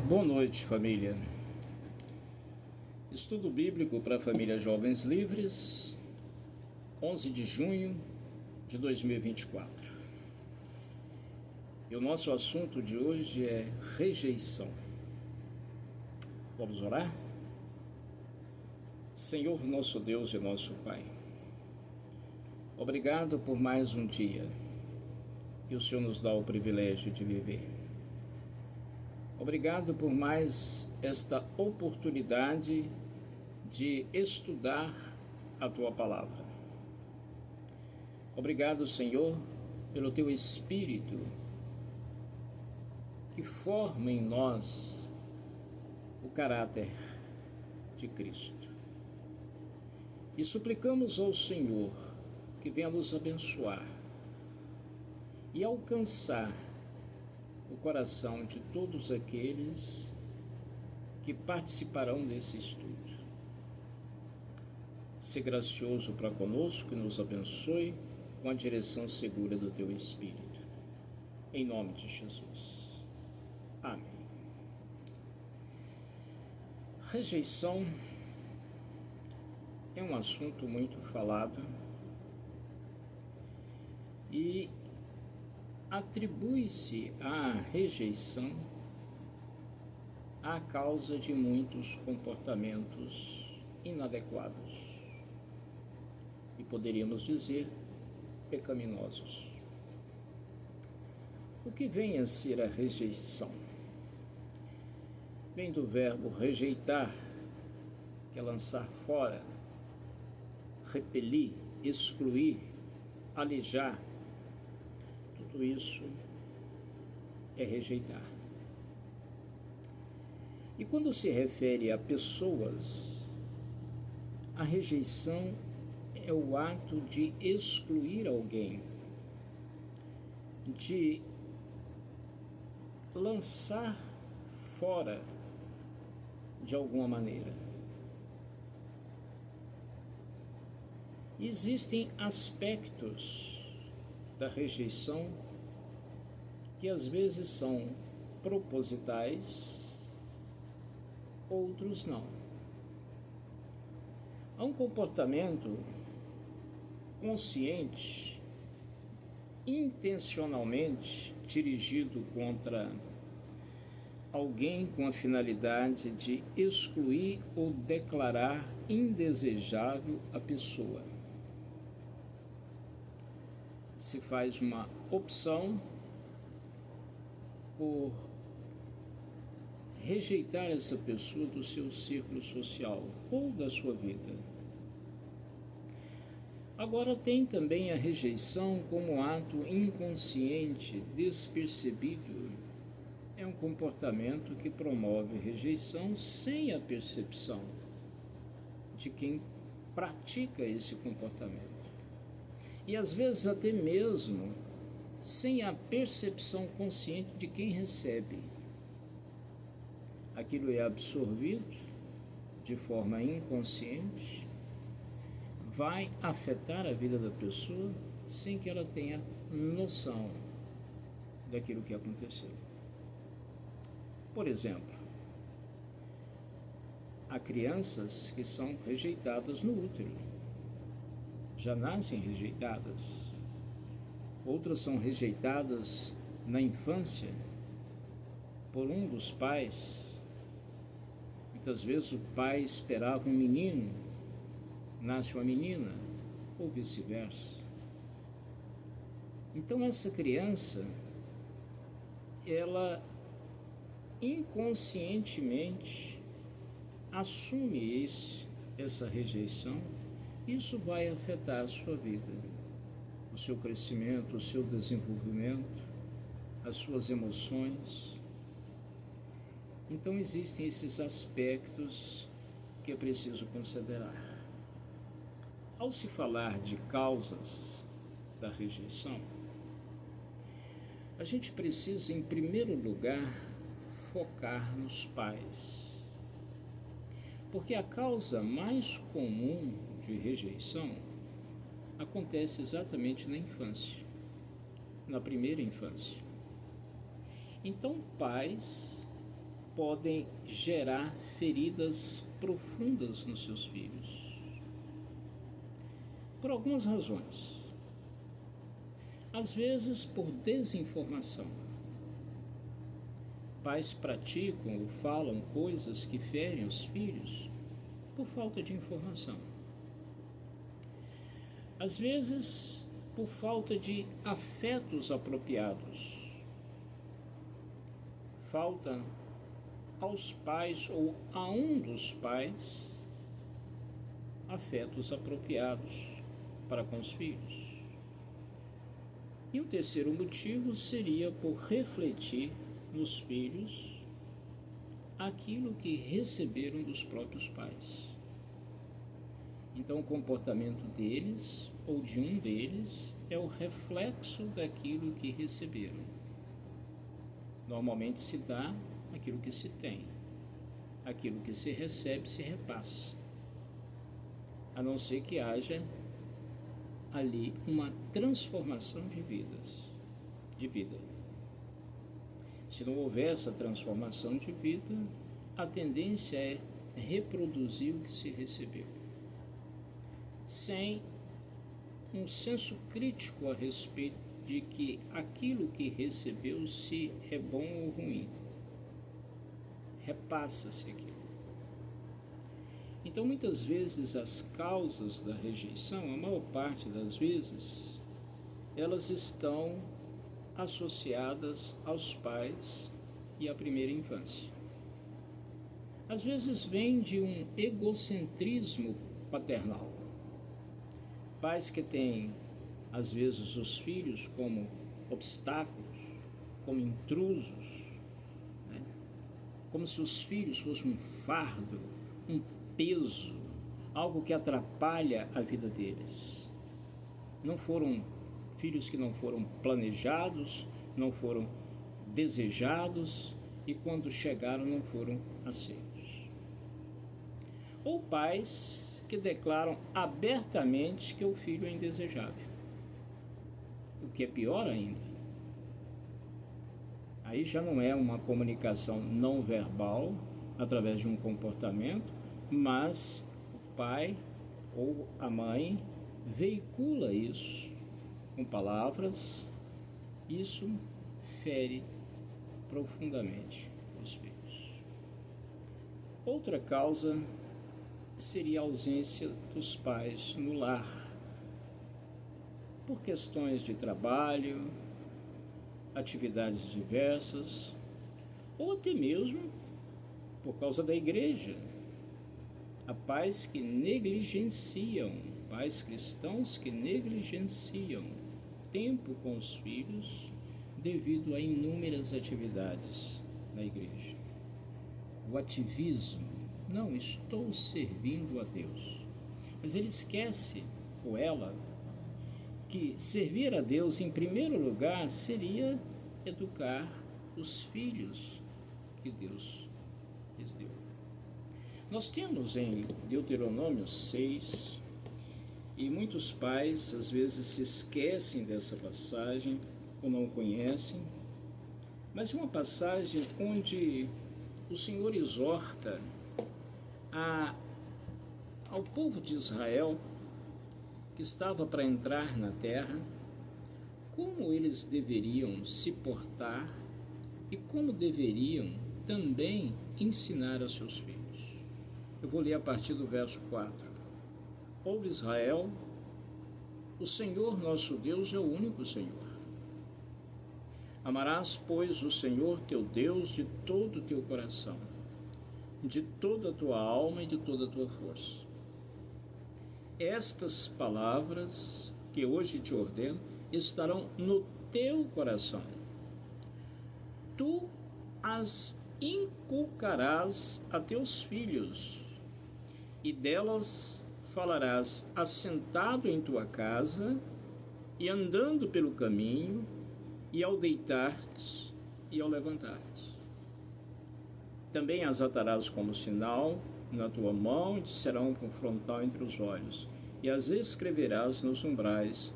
Boa noite, família. Estudo bíblico para a família Jovens Livres, 11 de junho de 2024. E o nosso assunto de hoje é rejeição. Vamos orar? Senhor, nosso Deus e nosso Pai, obrigado por mais um dia que o Senhor nos dá o privilégio de viver. Obrigado por mais esta oportunidade de estudar a Tua Palavra. Obrigado, Senhor, pelo Teu Espírito que forma em nós o caráter de Cristo. E suplicamos ao Senhor que venha nos abençoar e alcançar o coração de todos aqueles que participarão desse estudo. Se gracioso para conosco e nos abençoe com a direção segura do Teu Espírito. Em nome de Jesus. Amém. Rejeição é um assunto muito falado e atribui-se à rejeição a causa de muitos comportamentos inadequados e poderíamos dizer pecaminosos. O que vem a ser a rejeição? Vem do verbo rejeitar, que é lançar fora, repelir, excluir, alejar. Tudo isso é rejeitar. E quando se refere a pessoas, a rejeição é o ato de excluir alguém, de lançar fora de alguma maneira. Existem aspectos da rejeição que às vezes são propositais, outros não. Há um comportamento consciente, intencionalmente dirigido contra alguém com a finalidade de excluir ou declarar indesejável a pessoa. Se faz uma opção por rejeitar essa pessoa do seu círculo social ou da sua vida. Agora tem também a rejeição como ato inconsciente, despercebido. É um comportamento que promove rejeição sem a percepção de quem pratica esse comportamento. E às vezes até mesmo sem a percepção consciente de quem recebe. Aquilo é absorvido de forma inconsciente, vai afetar a vida da pessoa sem que ela tenha noção daquilo que aconteceu. Por exemplo, há crianças que são rejeitadas no útero. Já nascem rejeitadas. Outras são rejeitadas na infância por um dos pais. Muitas vezes o pai esperava um menino, nasce uma menina, ou vice-versa. Então essa criança, ela inconscientemente assume essa rejeição. Isso vai afetar a sua vida, o seu crescimento, o seu desenvolvimento, as suas emoções. Então existem esses aspectos que é preciso considerar. Ao se falar de causas da rejeição, a gente precisa, em primeiro lugar, focar nos pais. Porque a causa mais comum de rejeição acontece exatamente na infância, na primeira infância. Então, pais podem gerar feridas profundas nos seus filhos. Por algumas razões. Às vezes por desinformação. Pais praticam ou falam coisas que ferem os filhos por falta de informação. Às vezes por falta de afetos apropriados. Falta aos pais ou a um dos pais afetos apropriados para com os filhos. E o terceiro motivo seria por refletir nos filhos aquilo que receberam dos próprios pais. Então, o comportamento deles ou de um deles é o reflexo daquilo que receberam. Normalmente se dá aquilo que se tem, aquilo que se recebe se repassa, a não ser que haja ali uma transformação de vida. Se não houver essa transformação de vida, a tendência é reproduzir o que se recebeu, sem um senso crítico a respeito de que aquilo que recebeu, se é bom ou ruim, repassa-se aquilo. Então, muitas vezes, as causas da rejeição, a maior parte das vezes, elas estão associadas aos pais e à primeira infância. Às vezes vem de um egocentrismo paternal. Pais que têm, às vezes, os filhos como obstáculos, como intrusos, né? Como se os filhos fossem um fardo, um peso, algo que atrapalha a vida deles. Não foram filhos que não foram planejados, não foram desejados e quando chegaram não foram aceitos. Ou pais que declaram abertamente que o filho é indesejável, o que é pior ainda. Aí já não é uma comunicação não verbal através de um comportamento, mas o pai ou a mãe veicula isso com palavras. Isso fere profundamente os filhos. Outra causa seria a ausência dos pais no lar, por questões de trabalho, atividades diversas, ou até mesmo por causa da igreja. Há pais que negligenciam, pais cristãos que negligenciam tempo com os filhos devido a inúmeras atividades na igreja. O ativismo, não, estou servindo a Deus. Mas ele esquece, ou ela, que servir a Deus em primeiro lugar seria educar os filhos que Deus lhes deu. Nós temos em Deuteronômio 6, e muitos pais às vezes se esquecem dessa passagem ou não conhecem, mas é uma passagem onde o Senhor exorta ao povo de Israel que estava para entrar na terra, como eles deveriam se portar e como deveriam também ensinar a seus filhos. Eu vou ler a partir do verso 4. Ouve Israel, o Senhor nosso Deus é o único Senhor. Amarás, pois, o Senhor teu Deus de todo o teu coração, de toda a tua alma e de toda a tua força. Estas palavras que hoje te ordeno estarão no teu coração. Tu as inculcarás a teus filhos, e delas falarás assentado em tua casa, e andando pelo caminho, e ao deitar-te e ao levantar-te. Também as atarás como sinal na tua mão, e te serão com frontal entre os olhos, e as escreverás nos umbrais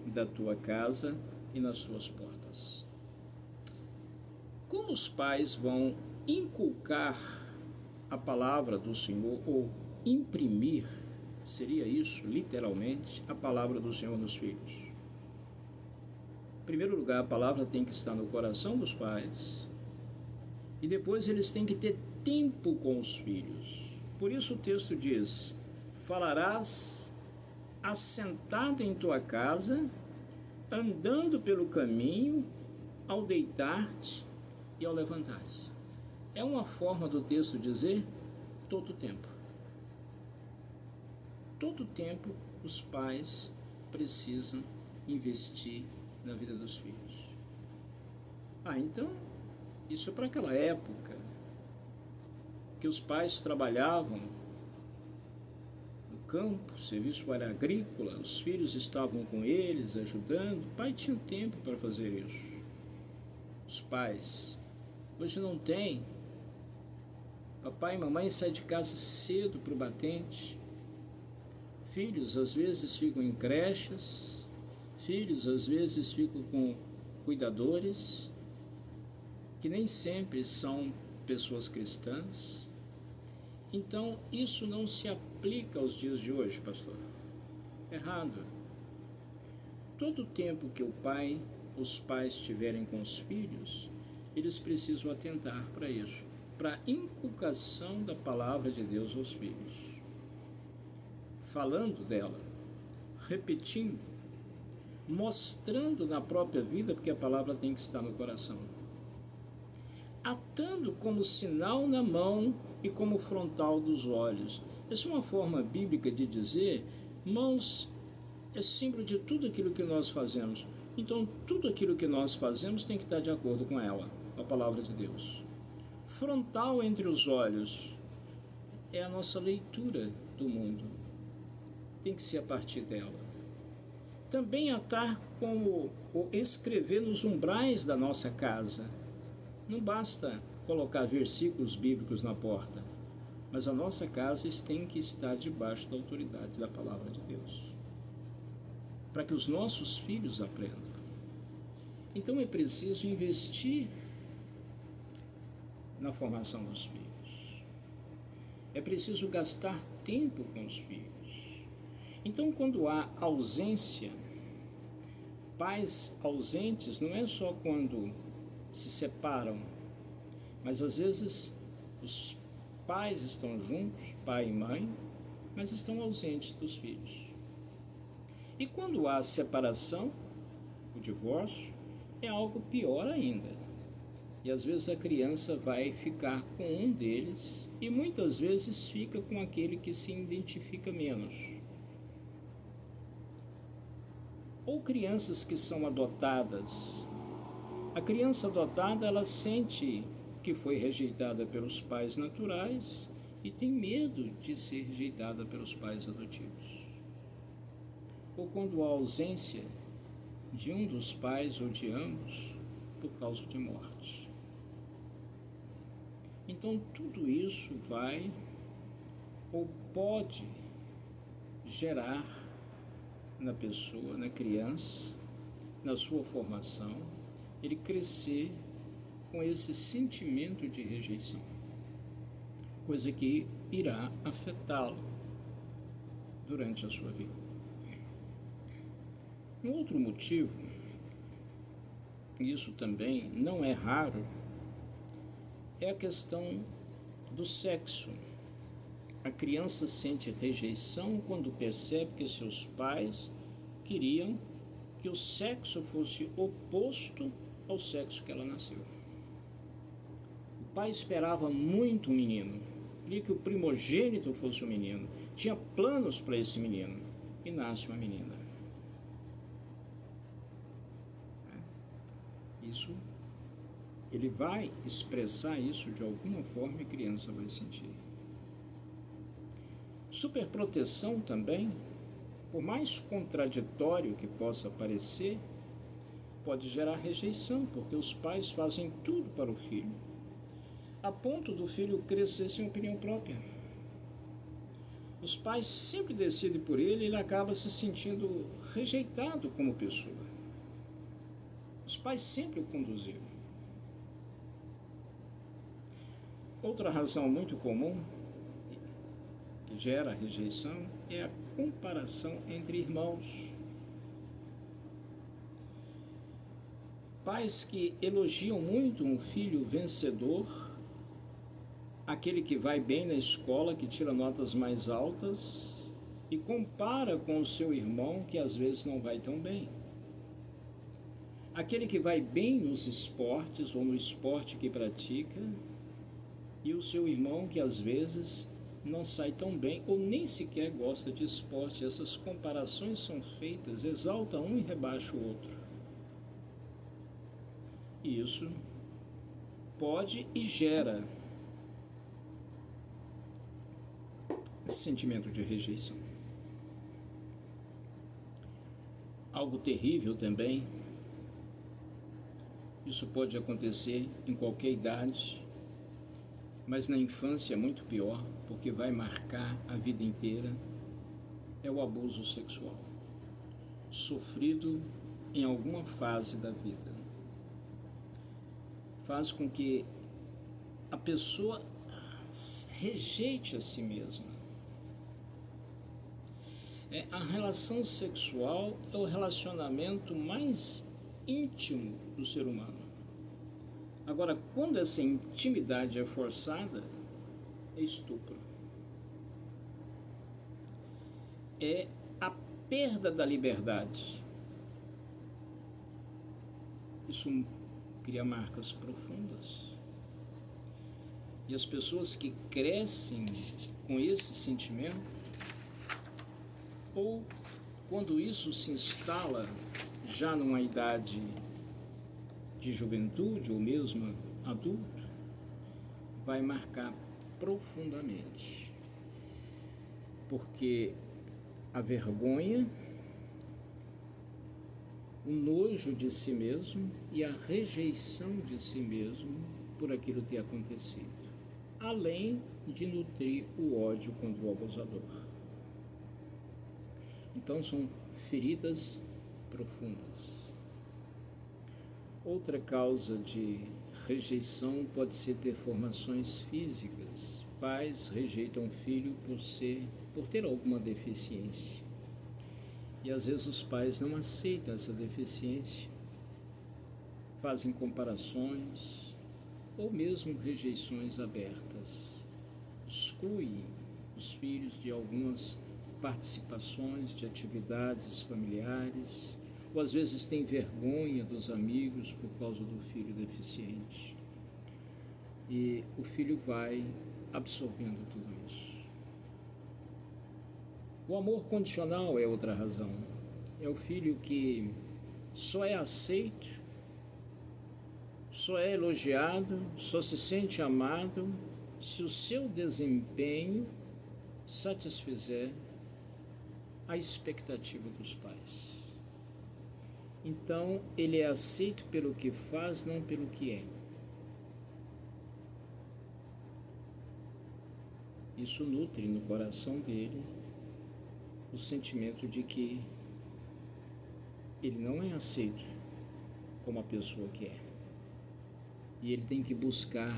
da tua casa e nas tuas portas. Como os pais vão inculcar a palavra do Senhor, ou imprimir, seria isso, literalmente, a palavra do Senhor nos filhos. Em primeiro lugar, a palavra tem que estar no coração dos pais, e depois eles têm que ter tempo com os filhos. Por isso o texto diz: falarás assentado em tua casa, andando pelo caminho, ao deitar-te e ao levantar-te. É uma forma do texto dizer todo o tempo. Todo o tempo os pais precisam investir na vida dos filhos. Então, isso é para aquela época que os pais trabalhavam no campo, serviço área agrícola, os filhos estavam com eles, ajudando. O pai tinha tempo para fazer isso. Os pais hoje não têm. Papai e mamãe saem de casa cedo para o batente. Filhos às vezes ficam em creches, filhos às vezes ficam com cuidadores, que nem sempre são pessoas cristãs. Então, isso não se aplica aos dias de hoje, pastor. Errado. Todo o tempo que os pais estiverem com os filhos, eles precisam atentar para isso, para a inculcação da palavra de Deus aos filhos. Falando dela, repetindo, mostrando na própria vida, porque a palavra tem que estar no coração. Atando como sinal na mão e como frontal dos olhos. Essa é uma forma bíblica de dizer: mãos é símbolo de tudo aquilo que nós fazemos. Então, tudo aquilo que nós fazemos tem que estar de acordo com ela, a palavra de Deus. Frontal entre os olhos é a nossa leitura do mundo. Tem que ser a partir dela. Também atar como ou escrever nos umbrais da nossa casa. Não basta colocar versículos bíblicos na porta, mas a nossa casa tem que estar debaixo da autoridade da palavra de Deus, para que os nossos filhos aprendam. Então é preciso investir na formação dos filhos. É preciso gastar tempo com os filhos. Então, quando há ausência, pais ausentes, não é só quando se separam, mas às vezes os pais estão juntos, pai e mãe, mas estão ausentes dos filhos. E quando há separação, o divórcio, é algo pior ainda. E às vezes a criança vai ficar com um deles e muitas vezes fica com aquele que se identifica menos. Ou crianças que são adotadas. A criança adotada, ela sente que foi rejeitada pelos pais naturais e tem medo de ser rejeitada pelos pais adotivos. Ou quando há ausência de um dos pais ou de ambos por causa de morte. Então, tudo isso vai ou pode gerar na pessoa, na criança, na sua formação, ele crescer com esse sentimento de rejeição, coisa que irá afetá-lo durante a sua vida. Um outro motivo, isso também não é raro, é a questão do sexo. A criança sente rejeição quando percebe que seus pais queriam que o sexo fosse oposto ao sexo que ela nasceu. O pai esperava muito um menino, queria que o primogênito fosse um menino, tinha planos para esse menino, e nasce uma menina. Isso, ele vai expressar isso de alguma forma e a criança vai sentir. Superproteção também, por mais contraditório que possa parecer, pode gerar rejeição, porque os pais fazem tudo para o filho, a ponto do filho crescer sem opinião própria. Os pais sempre decidem por ele e ele acaba se sentindo rejeitado como pessoa. Os pais sempre o conduziram. Outra razão muito comum que gera rejeição é a comparação entre irmãos. Pais que elogiam muito um filho vencedor, aquele que vai bem na escola, que tira notas mais altas, e compara com o seu irmão que às vezes não vai tão bem. Aquele que vai bem nos esportes ou no esporte que pratica, e o seu irmão que às vezes não sai tão bem ou nem sequer gosta de esporte. Essas comparações são feitas, exalta um e rebaixa o outro. E isso pode e gera sentimento de rejeição. Algo terrível também, isso pode acontecer em qualquer idade, mas na infância é muito pior, porque vai marcar a vida inteira, é o abuso sexual, sofrido em alguma fase da vida. Faz com que a pessoa rejeite a si mesma. A relação sexual é o relacionamento mais íntimo do ser humano. Agora, quando essa intimidade é forçada, é estupro. É a perda da liberdade. Isso cria marcas profundas. E as pessoas que crescem com esse sentimento, ou quando isso se instala já numa idade de juventude ou mesmo adulto, vai marcar profundamente. Porque a vergonha, o nojo de si mesmo e a rejeição de si mesmo por aquilo ter acontecido, além de nutrir o ódio contra o abusador. Então são feridas profundas. Outra causa de rejeição pode ser deformações físicas. Pais rejeitam o filho por ter alguma deficiência. E às vezes os pais não aceitam essa deficiência, fazem comparações ou mesmo rejeições abertas. Excluem os filhos de algumas participações de atividades familiares, ou às vezes tem vergonha dos amigos por causa do filho deficiente. E o filho vai absorvendo tudo isso. O amor condicional é outra razão. É o filho que só é aceito, só é elogiado, só se sente amado se o seu desempenho satisfizer a expectativa dos pais. Então, ele é aceito pelo que faz, não pelo que é. Isso nutre no coração dele o sentimento de que ele não é aceito como a pessoa que é. E ele tem que buscar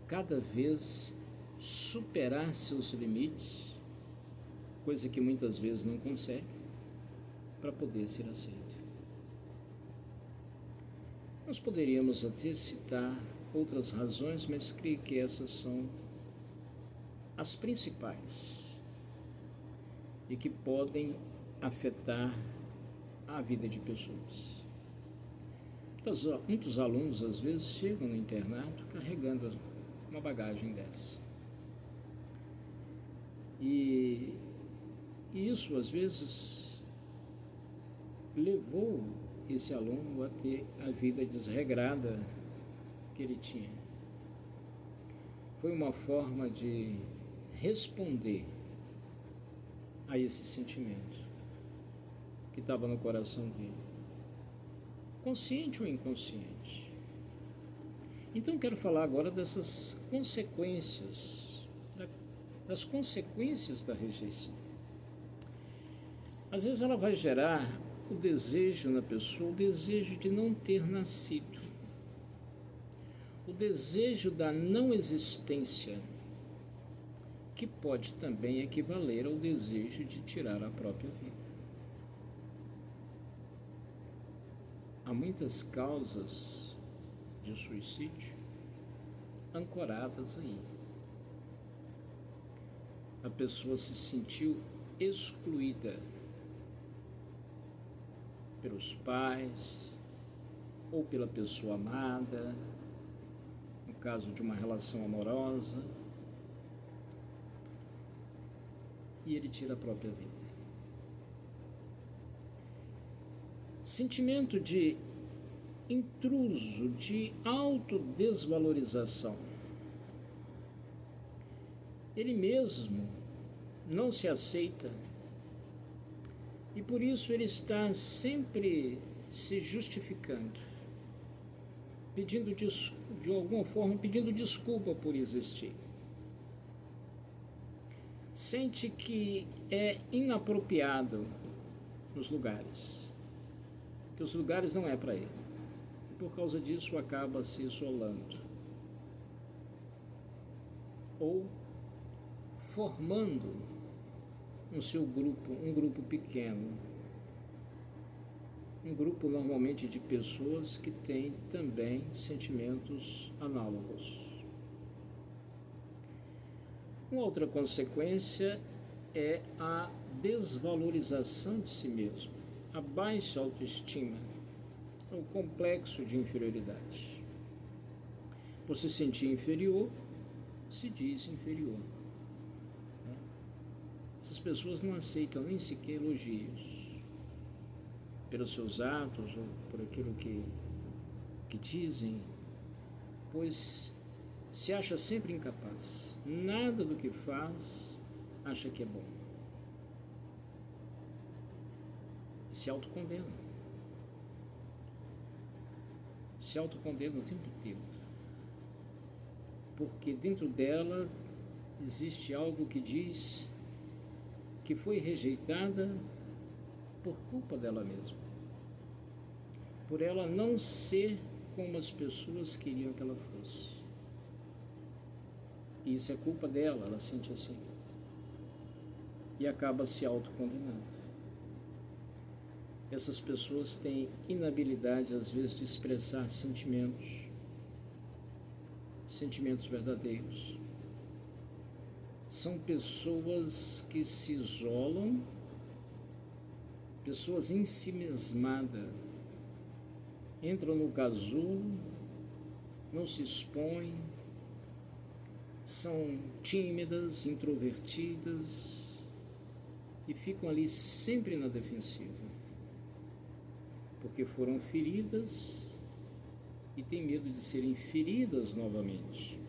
cada vez superar seus limites, coisa que muitas vezes não consegue, para poder ser aceito. Nós poderíamos até citar outras razões, mas creio que essas são as principais e que podem afetar a vida de pessoas. Muitos alunos, às vezes, chegam no internato carregando uma bagagem dessa. E isso, às vezes, levou esse aluno a ter a vida desregrada que ele tinha. Foi uma forma de responder a esse sentimento que estava no coração dele, consciente ou inconsciente. Então quero falar agora dessas consequências, das consequências da rejeição. Às vezes ela vai gerar o desejo na pessoa, o desejo de não ter nascido, o desejo da não existência, que pode também equivaler ao desejo de tirar a própria vida. Há muitas causas de suicídio ancoradas aí. A pessoa se sentiu excluída pelos pais ou pela pessoa amada, no caso de uma relação amorosa, e ele tira a própria vida. Sentimento de intruso, de autodesvalorização. Ele mesmo não se aceita e por isso ele está sempre se justificando, pedindo de alguma forma, pedindo desculpa por existir. Sente que é inapropriado nos lugares, que os lugares não é para ele. E por causa disso acaba se isolando. Ou formando no seu grupo, um grupo pequeno. Um grupo normalmente de pessoas que têm também sentimentos análogos. Uma outra consequência é a desvalorização de si mesmo, a baixa autoestima, o complexo de inferioridade. Por se sentir inferior, se diz inferior. Essas pessoas não aceitam nem sequer elogios pelos seus atos ou por aquilo que dizem, pois se acha sempre incapaz. Nada do que faz acha que é bom. Se autocondena. Se autocondena o tempo inteiro. Porque dentro dela existe algo que diz que foi rejeitada por culpa dela mesma. Por ela não ser como as pessoas queriam que ela fosse. E isso é culpa dela, ela sente assim. E acaba se autocondenando. Essas pessoas têm inabilidade, às vezes, de expressar sentimentos verdadeiros. São pessoas que se isolam, pessoas em si mesmadas, entram no casulo, não se expõem, são tímidas, introvertidas e ficam ali sempre na defensiva, porque foram feridas e têm medo de serem feridas novamente.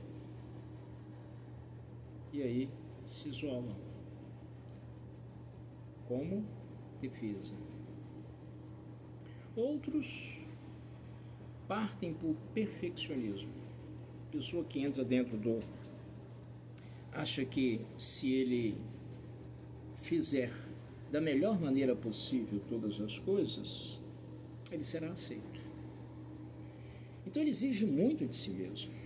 E aí se isolam como defesa. Outros partem por perfeccionismo. Pessoa que entra dentro do... acha que se ele fizer da melhor maneira possível todas as coisas, ele será aceito. Então ele exige muito de si mesmo.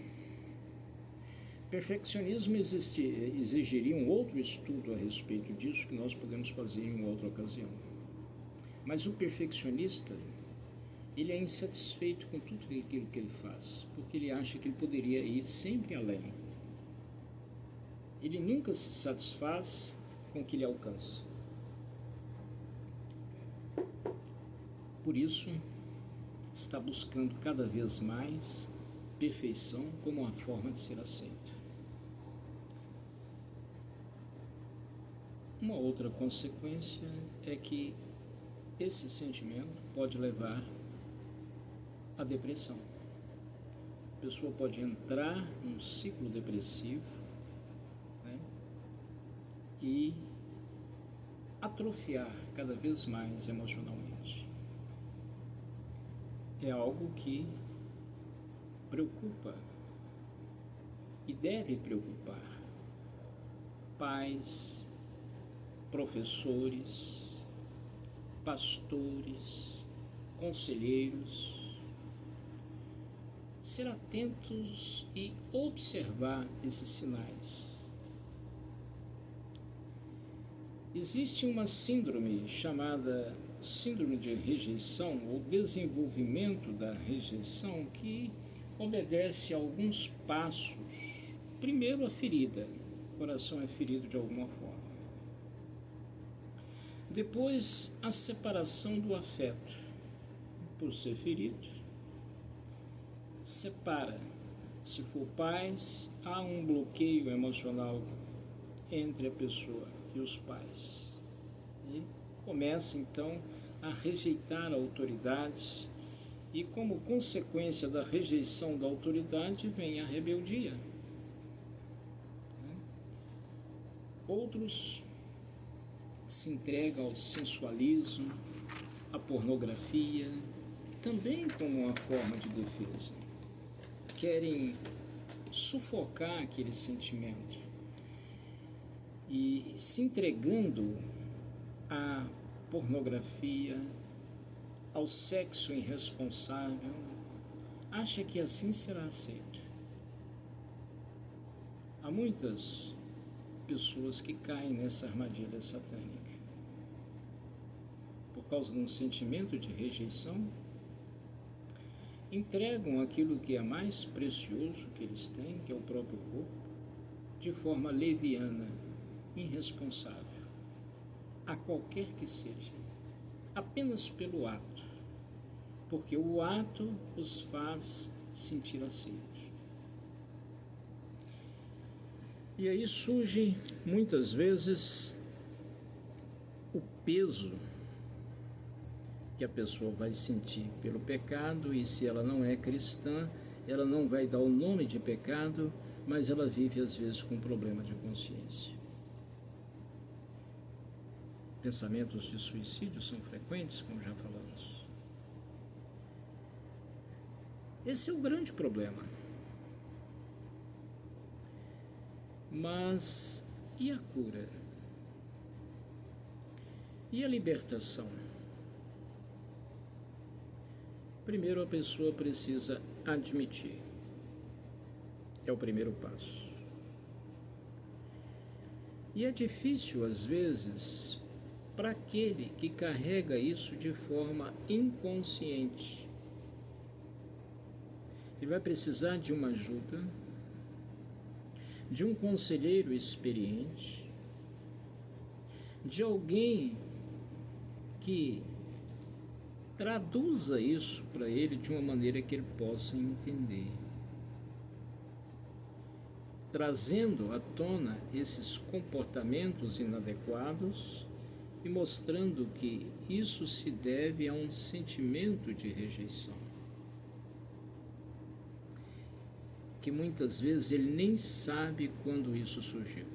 Perfeccionismo exigiria um outro estudo a respeito disso que nós podemos fazer em uma outra ocasião. Mas o perfeccionista, ele é insatisfeito com tudo aquilo que ele faz, porque ele acha que ele poderia ir sempre além. Ele nunca se satisfaz com o que ele alcança. Por isso, está buscando cada vez mais perfeição como uma forma de ser aceito. Uma outra consequência é que esse sentimento pode levar à depressão. A pessoa pode entrar num ciclo depressivo, né, e atrofiar cada vez mais emocionalmente. É algo que preocupa e deve preocupar pais, professores, pastores, conselheiros. ser atentos e observar esses sinais. Existe uma síndrome chamada síndrome de rejeição ou desenvolvimento da rejeição que obedece a alguns passos. Primeiro, a ferida. O coração é ferido de alguma forma. Depois, a separação do afeto. Por ser ferido, separa. Se for pais, há um bloqueio emocional entre a pessoa e os pais. E começa, então, a rejeitar a autoridade e, como consequência da rejeição da autoridade, vem a rebeldia. Outros se entregam ao sensualismo, à pornografia, também como uma forma de defesa. Querem sufocar aquele sentimento e se entregando à pornografia, ao sexo irresponsável, acha que assim será aceito. Há muitas pessoas que caem nessa armadilha satânica por causa de um sentimento de rejeição, entregam aquilo que é mais precioso que eles têm, que é o próprio corpo, de forma leviana, irresponsável, a qualquer que seja, apenas pelo ato, porque o ato os faz sentir aceitos. E aí surge, muitas vezes, o peso que a pessoa vai sentir pelo pecado, e se ela não é cristã, ela não vai dar o nome de pecado, mas ela vive às vezes com problema de consciência. Pensamentos de suicídio são frequentes, como já falamos. Esse é o grande problema. Mas e a cura? E a libertação? Primeiro, a pessoa precisa admitir. É o primeiro passo. E é difícil, às vezes, para aquele que carrega isso de forma inconsciente. Ele vai precisar de uma ajuda, de um conselheiro experiente, de alguém que traduza isso para ele de uma maneira que ele possa entender, trazendo à tona esses comportamentos inadequados e mostrando que isso se deve a um sentimento de rejeição, que muitas vezes ele nem sabe quando isso surgiu.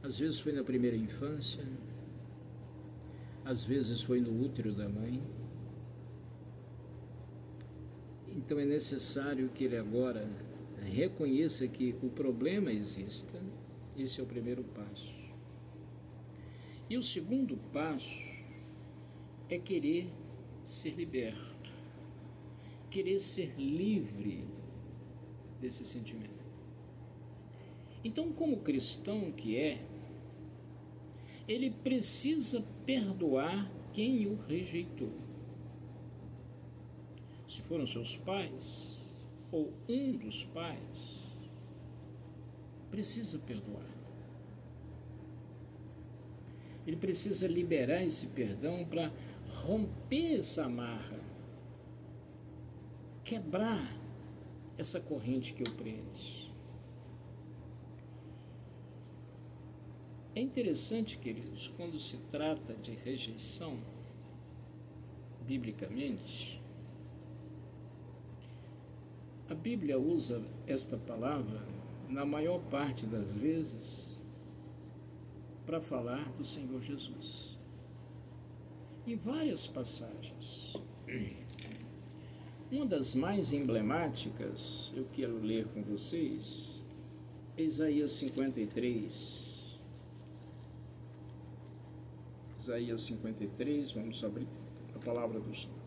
Às vezes foi na primeira infância, às vezes foi no útero da mãe. Então é necessário que ele agora reconheça que o problema exista. Esse é o primeiro passo. E o segundo passo é querer ser liberto, querer ser livre desse sentimento. Então, como cristão que é, ele precisa perdoar quem o rejeitou. Se foram seus pais, ou um dos pais, precisa perdoar. Ele precisa liberar esse perdão para romper essa amarra, quebrar essa corrente que o prende. É interessante, queridos, quando se trata de rejeição, biblicamente, a Bíblia usa esta palavra, na maior parte das vezes, para falar do Senhor Jesus. Em várias passagens. Uma das mais emblemáticas, eu quero ler com vocês, Isaías 53. Isaías 53, vamos abrir a palavra do Senhor.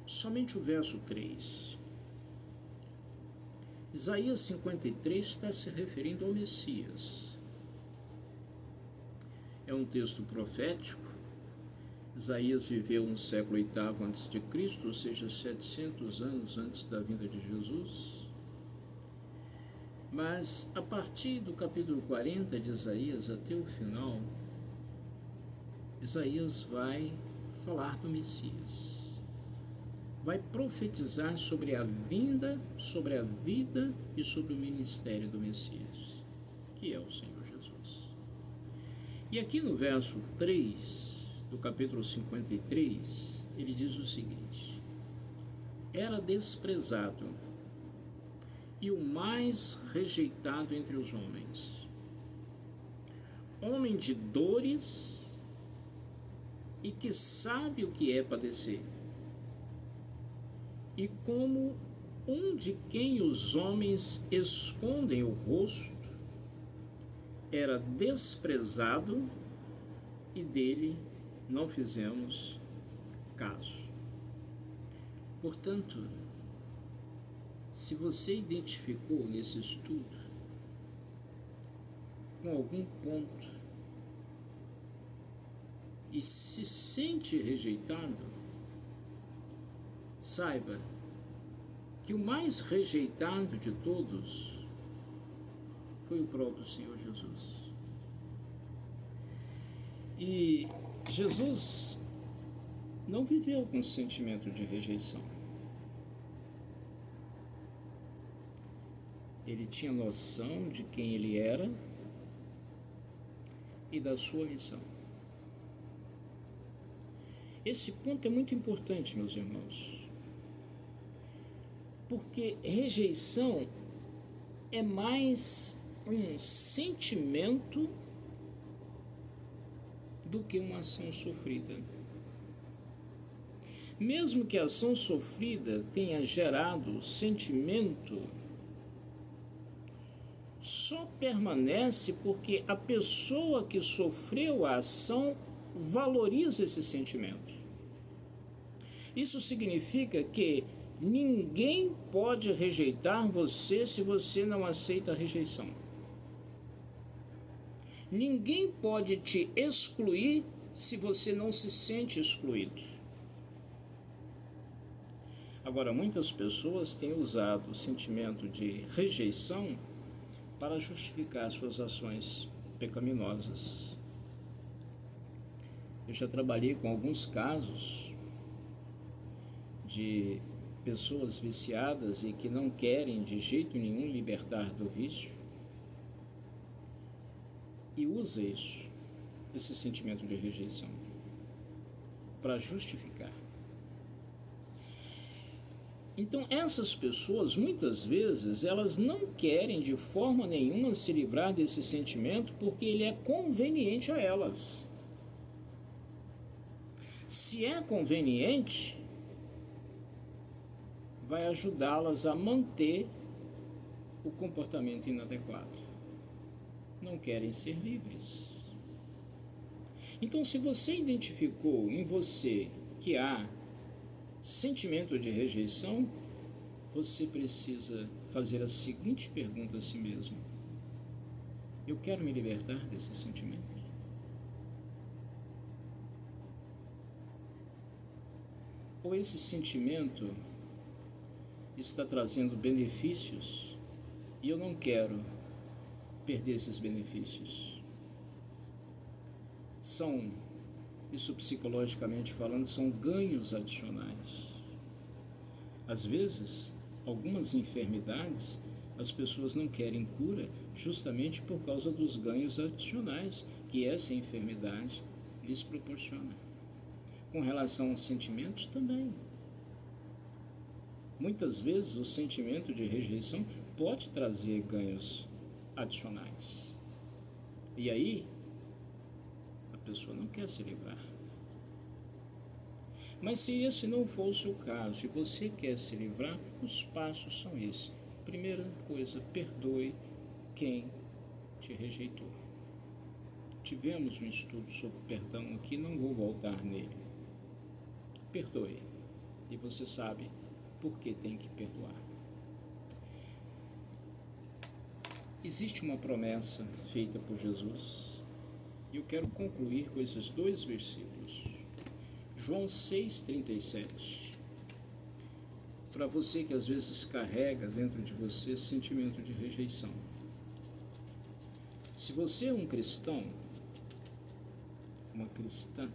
somente o verso 3. Isaías 53 está se referindo ao Messias. É um texto profético. Isaías viveu no século VIII a.C., ou seja, 700 anos antes da vinda de Jesus. Mas, a partir do capítulo 40 de Isaías até o final, Isaías vai falar do Messias. Vai profetizar sobre a vinda, sobre a vida e sobre o ministério do Messias, que é o Senhor Jesus. E aqui no verso 3 do capítulo 53, ele diz o seguinte: era desprezado e o mais rejeitado entre os homens, homem de dores e que sabe o que é padecer, e como um de quem os homens escondem o rosto, era desprezado e dele não fizemos caso. Portanto, se você identificou nesse estudo com algum ponto e se sente rejeitado, saiba que o mais rejeitado de todos foi o próprio Senhor Jesus. E Jesus não viveu com sentimento de rejeição. Ele tinha noção de quem ele era e da sua missão. Esse ponto é muito importante, meus irmãos, porque rejeição é mais um sentimento do que uma ação sofrida. Mesmo que a ação sofrida tenha gerado sentimento, só permanece porque a pessoa que sofreu a ação valoriza esse sentimento. Isso significa que ninguém pode rejeitar você se você não aceita a rejeição. Ninguém pode te excluir se você não se sente excluído. Agora, muitas pessoas têm usado o sentimento de rejeição para justificar suas ações pecaminosas. Eu já trabalhei com alguns casos de pessoas viciadas e que não querem de jeito nenhum libertar do vício, e usa isso, esse sentimento de rejeição, para justificar. Então, essas pessoas, muitas vezes, elas não querem de forma nenhuma se livrar desse sentimento porque ele é conveniente a elas. Se é conveniente, vai ajudá-las a manter o comportamento inadequado. Não querem ser livres. Então, se você identificou em você que há sentimento de rejeição, você precisa fazer a seguinte pergunta a si mesmo: eu quero me libertar desse sentimento? Ou esse sentimento está trazendo benefícios e eu não quero perder esses benefícios? Isso psicologicamente falando, são ganhos adicionais. Às vezes, algumas enfermidades, as pessoas não querem cura justamente por causa dos ganhos adicionais que essa enfermidade lhes proporciona. Com relação aos sentimentos também. Muitas vezes o sentimento de rejeição pode trazer ganhos adicionais. E aí, a pessoa não quer se livrar. Mas se esse não for o seu caso e você quer se livrar, os passos são esses. Primeira coisa, perdoe quem te rejeitou. Tivemos um estudo sobre perdão aqui, não vou voltar nele. Perdoe. E você sabe por que tem que perdoar. Existe uma promessa feita por Jesus, e eu quero concluir com esses 2 versículos. João 6,37. Para você que às vezes carrega dentro de você sentimento de rejeição. Se você é um cristão, uma cristã,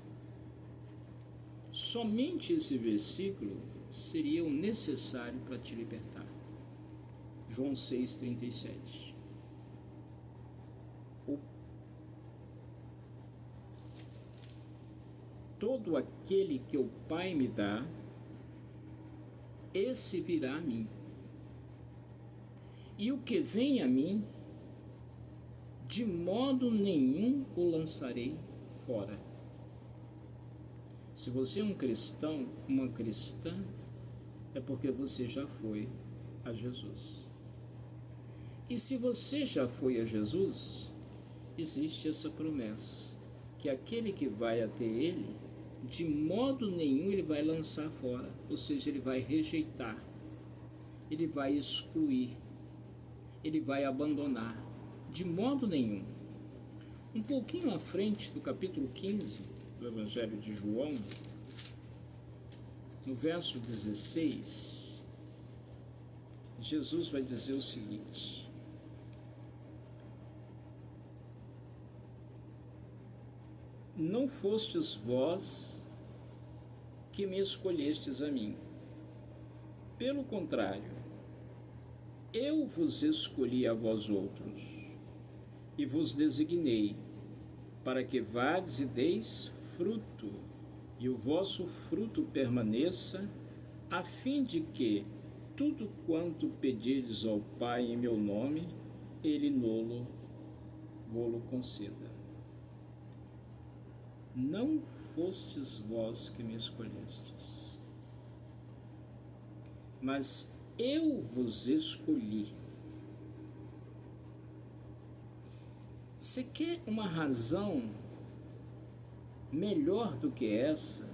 somente esse versículo seria o necessário para te libertar. João 6,37. Todo aquele que o Pai me dá, esse virá a mim. E o que vem a mim, de modo nenhum o lançarei fora. Se você é um cristão, uma cristã, é porque você já foi a Jesus. E se você já foi a Jesus, existe essa promessa, que aquele que vai até ele, de modo nenhum ele vai lançar fora, ou seja, ele vai rejeitar, ele vai excluir, ele vai abandonar, de modo nenhum. Um pouquinho à frente do capítulo 15 do Evangelho de João, no verso 16, Jesus vai dizer o seguinte: não fostes vós que me escolhestes a mim. Pelo contrário, eu vos escolhi a vós outros, e vos designei, para que vades e deis fruto, e o vosso fruto permaneça, a fim de que tudo quanto pedirdes ao Pai em meu nome, Ele vô-lo conceda. Não fostes vós que me escolhestes, mas eu vos escolhi. Você quer uma razão melhor do que essa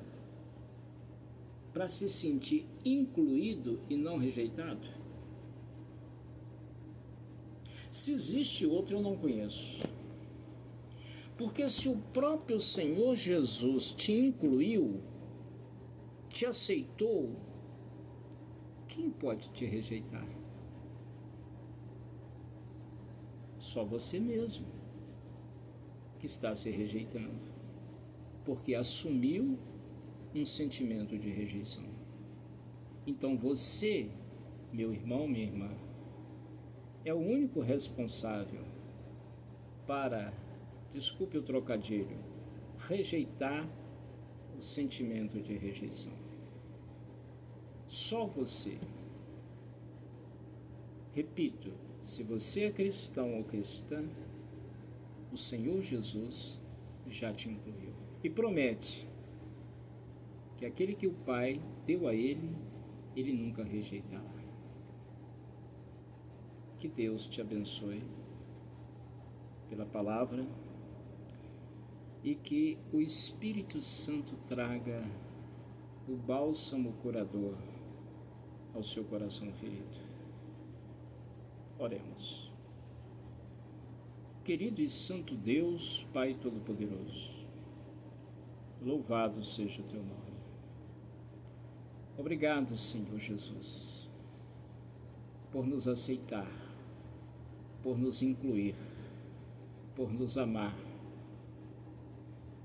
para se sentir incluído e não rejeitado? Se existe outra, eu não conheço. Porque se o próprio Senhor Jesus te incluiu, te aceitou, quem pode te rejeitar? Só você mesmo, que está se rejeitando, porque assumiu um sentimento de rejeição. Então você, meu irmão, minha irmã, é o único responsável para, desculpe o trocadilho, rejeitar o sentimento de rejeição. Só você. Repito, se você é cristão ou cristã, o Senhor Jesus já te incluiu. E promete que aquele que o Pai deu a ele, ele nunca rejeitará. Que Deus te abençoe pela palavra e que o Espírito Santo traga o bálsamo curador ao seu coração ferido. Oremos. Querido e santo Deus, Pai Todo-Poderoso, louvado seja o teu nome. Obrigado, Senhor Jesus, por nos aceitar, por nos incluir, por nos amar.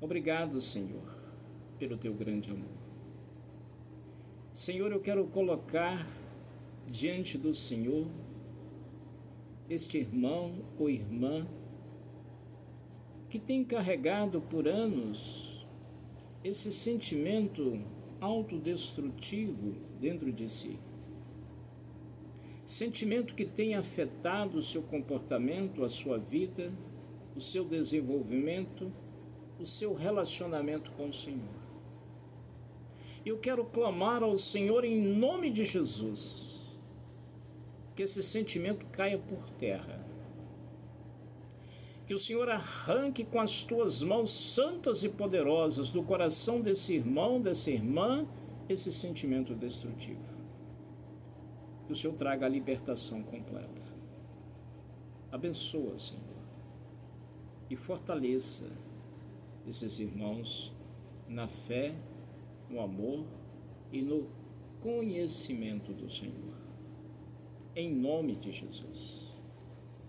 Obrigado, Senhor, pelo teu grande amor. Senhor, eu quero colocar diante do Senhor este irmão ou irmã que tem carregado por anos esse sentimento autodestrutivo dentro de si. Sentimento que tem afetado o seu comportamento, a sua vida, o seu desenvolvimento, o seu relacionamento com o Senhor. Eu quero clamar ao Senhor em nome de Jesus, que esse sentimento caia por terra. Que o Senhor arranque com as tuas mãos santas e poderosas do coração desse irmão, dessa irmã, esse sentimento destrutivo. Que o Senhor traga a libertação completa. Abençoa, Senhor, e fortaleça esses irmãos na fé, no amor e no conhecimento do Senhor. Em nome de Jesus.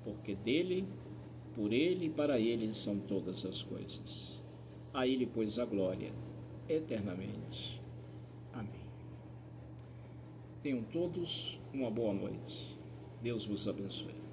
Porque dele, por ele e para ele são todas as coisas. A ele, pois, a glória eternamente. Amém. Tenham todos uma boa noite. Deus vos abençoe.